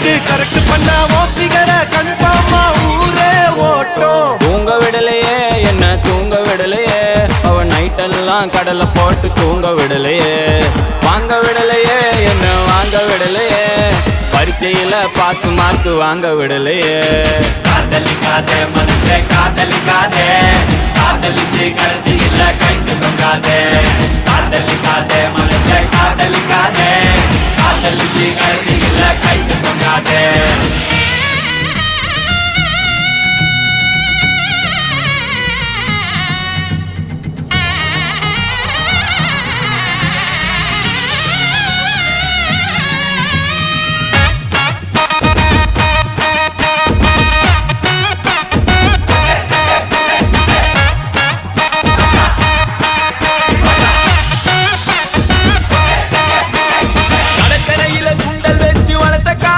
வச்சு கரெக்ட் பண்ண ஓப்பிகர கன்ஃபார்மா ஊரே ஓட்டும். தூங்க விடலையே என்ன தூங்க விடலையே, அவ நைட்டெல்லாம் கடலை போட்டு தூங்க விடலையே. வாங்க விடலையே என்ன வாங்க விடலையே, பரீட்சையில பாஸ் மார்க் வாங்க விடலையே. காதலிக்காதே மனசே காதலிக்காதே, காதலிச்சு கடைசியில கைக்கு தொங்காதே. காதலிக்காதே மனசே காதலிக்காதே, காதலிச்சு கடைசியில கைக்கு